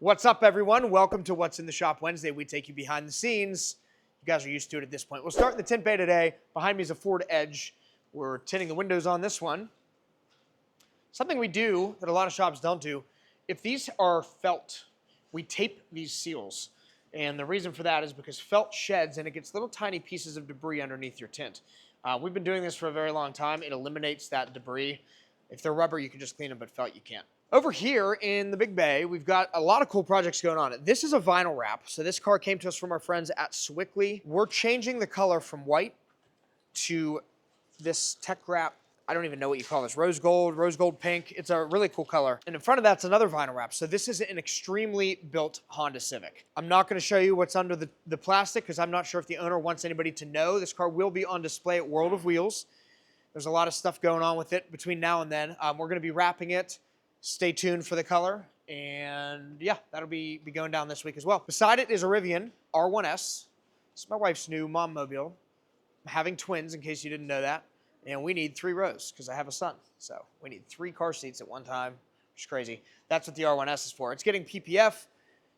What's up, everyone? Welcome to What's in the Shop Wednesday. We take you behind the scenes. You guys are used to it at this point. We'll start in the tint bay today. Behind me is a Ford Edge. We're tinting the windows on this one. Something we do that a lot of shops don't do, if these are felt, we tape these seals. And the reason for that is because felt sheds and it gets little tiny pieces of debris underneath your tint. We've been doing this for a very long time. It eliminates that debris. If they're rubber, you can just clean them, but felt, you can't. Over here in the big bay, we've got a lot of cool projects going on. This is a vinyl wrap. So this car came to us from our friends at Swickley. We're changing the color from white to this tech wrap. I don't even know what you call this. Rose gold pink. It's a really cool color. And in front of that's another vinyl wrap. So this is an extremely built Honda Civic. I'm not going to show you what's under the plastic because I'm not sure if the owner wants anybody to know. This car will be on display at World of Wheels. There's a lot of stuff going on with it between now and then. We're going to be wrapping it. Stay tuned for the color, and yeah, that'll be going down this week as well. Beside it is a Rivian R1S. It's my wife's new mom mobile. I'm having twins, in case you didn't know that, and we need 3 rows because I have a son, so we need 3 car seats at one time, which is crazy. That's what the R1S is for. It's getting PPF.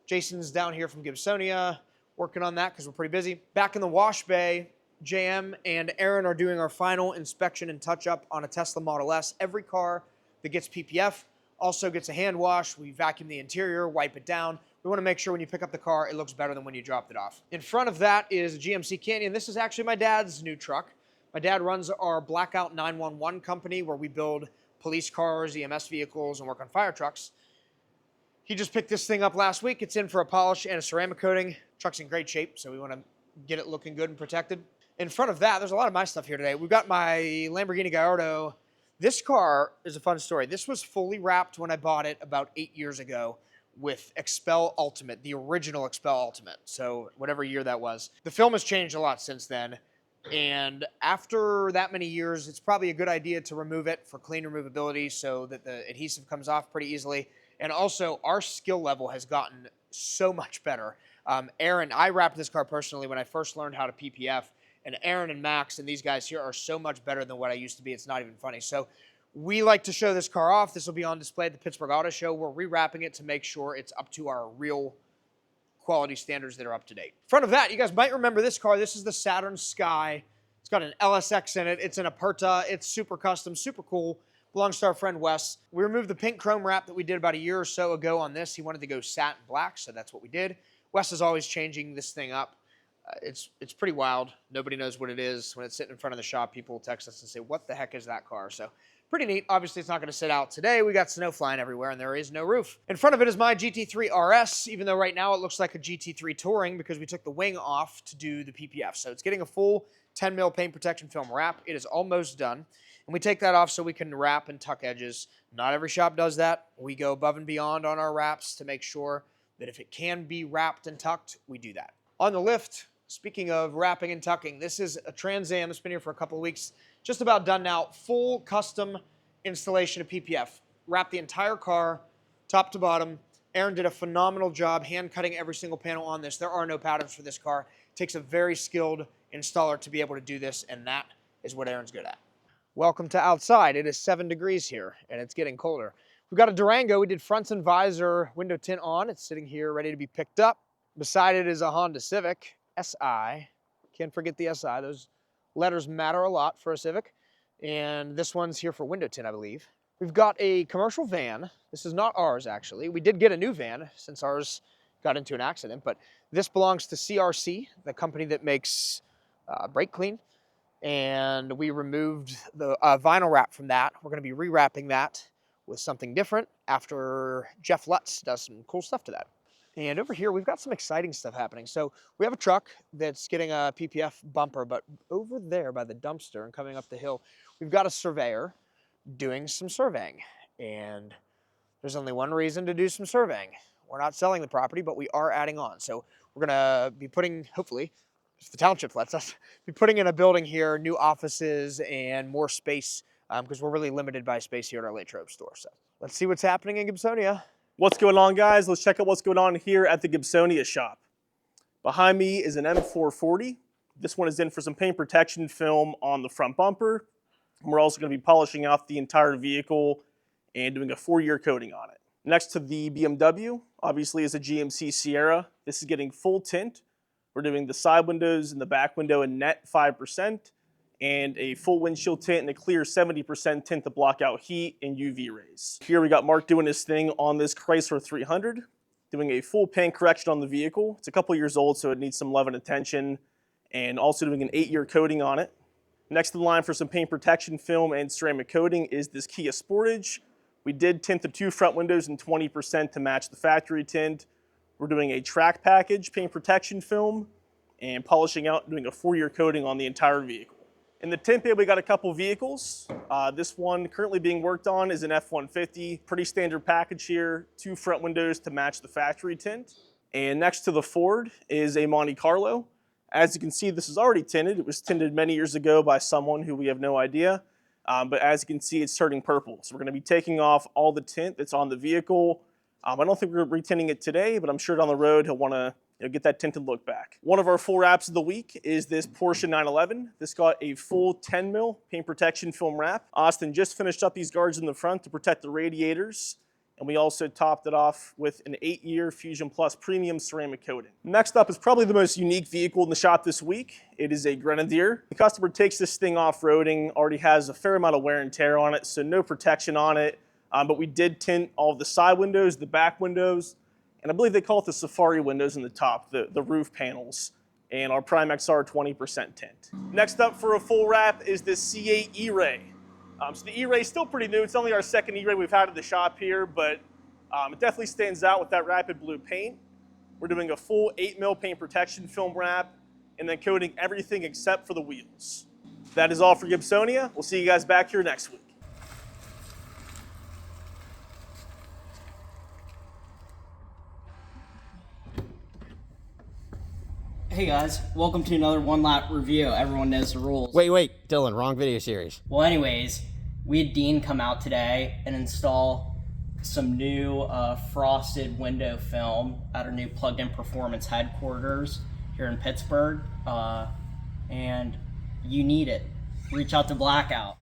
Jason's down here from Gibsonia working on that because we're pretty busy. Back in the wash bay, JM and Aaron are doing our final inspection and touch-up on a Tesla Model S. Every car that gets PPF also gets a hand wash. We vacuum the interior, wipe it down. We want to make sure when you pick up the car, it looks better than when you dropped it off. In front of that is a GMC Canyon. This is actually my dad's new truck. My dad runs our Blackout 911 company where we build police cars, EMS vehicles, and work on fire trucks. He just picked this thing up last week. It's in for a polish and a ceramic coating. Truck's in great shape, so we want to get it looking good and protected. In front of that, there's a lot of my stuff here today. We've got my Lamborghini Gallardo. This car is a fun story. This was fully wrapped when I bought it about 8 years ago with Expel Ultimate, the original Expel Ultimate, so whatever year that was. The film has changed a lot since then, and after that many years, it's probably a good idea to remove it for clean removability so that the adhesive comes off pretty easily. And also, our skill level has gotten so much better. Aaron, I wrapped this car personally when I first learned how to PPF, and Aaron and Max and these guys here are so much better than what I used to be. It's not even funny. So we like to show this car off. This will be on display at the Pittsburgh Auto Show. We're rewrapping it to make sure it's up to our real quality standards that are up to date. In front of that, you guys might remember this car. This is the Saturn Sky. It's got an LSX in it. It's in a Perta. It's super custom, super cool. Belongs to our friend Wes. We removed the pink chrome wrap that we did about a year or so ago on this. He wanted to go satin black, so that's what we did. Wes is always changing this thing up. It's pretty wild. Nobody knows what it is. When it's sitting in front of the shop, people text us and say, what the heck is that car? So pretty neat. Obviously, it's not going to sit out today. We got snow flying everywhere, and there is no roof. In front of it is my GT3 RS, even though right now it looks like a GT3 Touring because we took the wing off to do the PPF. So it's getting a full 10 mil paint protection film wrap. It is almost done. And we take that off so we can wrap and tuck edges. Not every shop does that. We go above and beyond on our wraps to make sure that if it can be wrapped and tucked, we do that. On the lift, speaking of wrapping and tucking, this is a Trans Am. It's been here for a couple of weeks. Just about done now. Full custom installation of PPF. Wrap the entire car, top to bottom. Aaron did a phenomenal job hand cutting every single panel on this. There are no patterns for this car. It takes a very skilled installer to be able to do this, and that is what Aaron's good at. Welcome to outside. It is 7 degrees here, and it's getting colder. We've got a Durango. We did fronts and visor window tint on. It's sitting here ready to be picked up. Beside it is a Honda Civic SI. Can't forget the SI. Those letters matter a lot for a Civic. And this one's here for window tint, I believe. We've got a commercial van. This is not ours, actually. We did get a new van since ours got into an accident, but this belongs to CRC, the company that makes brake clean. And we removed the vinyl wrap from that. We're going to be rewrapping that with something different after Jeff Lutz does some cool stuff to that. And over here, we've got some exciting stuff happening. So we have a truck that's getting a PPF bumper, but over there by the dumpster and coming up the hill, we've got a surveyor doing some surveying. And there's only one reason to do some surveying. We're not selling the property, but we are adding on. So we're gonna be putting, hopefully, if the township lets us, be putting in a building here, new offices and more space, because we're really limited by space here at our Latrobe store. So let's see what's happening in Gibsonia. What's going on, guys? Let's check out what's going on here at the Gibsonia shop. Behind me is an M440. This one is in for some paint protection film on the front bumper. We're also going to be polishing off the entire vehicle and doing a 4-year coating on it. Next to the BMW, obviously, is a GMC Sierra. This is getting full tint. We're doing the side windows and the back window in net 5%, and a full windshield tint and a clear 70% tint to block out heat and UV rays. Here we got Mark doing his thing on this Chrysler 300, doing a full paint correction on the vehicle. It's a couple years old, so it needs some love and attention, and also doing an 8-year coating on it. Next in line for some paint protection film and ceramic coating is this Kia Sportage. We did tint the 2 front windows in 20% to match the factory tint. We're doing a track package, paint protection film, and polishing out, doing a 4-year coating on the entire vehicle. In the tint bay, we got a couple vehicles. This one currently being worked on is an F-150. Pretty standard package here, 2 front windows to match the factory tint. And next to the Ford is a Monte Carlo. As you can see, this is already tinted. It was tinted many years ago by someone who we have no idea. But as you can see, it's turning purple. So we're going to be taking off all the tint that's on the vehicle. I don't think we're retinting it today, but I'm sure down the road he'll want to get that tinted look back. One of our full wraps of the week is this Porsche 911. This got a full 10 mil paint protection film wrap. Austin just finished up these guards in the front to protect the radiators, and we also topped it off with an 8-year Fusion Plus premium ceramic coating. Next up is probably the most unique vehicle in the shop this week. It is a Grenadier. The customer takes this thing off-roading, already has a fair amount of wear and tear on it, so no protection on it, but we did tint all of the side windows, the back windows, and I believe they call it the Safari windows in the top, the roof panels, and our Prime XR 20% tint. Next up for a full wrap is this C8 E-Ray. So the E-Ray is still pretty new. It's only our second E-Ray we've had at the shop here, but it definitely stands out with that rapid blue paint. We're doing a full 8 mil paint protection film wrap and then coating everything except for the wheels. That is all for Gibsonia. We'll see you guys back here next week. Hey guys, welcome to another one lap review. Everyone knows the rules. Wait, Dylan, wrong video series. Well, anyways, we had Dean come out today and install some new frosted window film at our new plugged-in performance headquarters here in Pittsburgh, and you need it. Reach out to Blackout.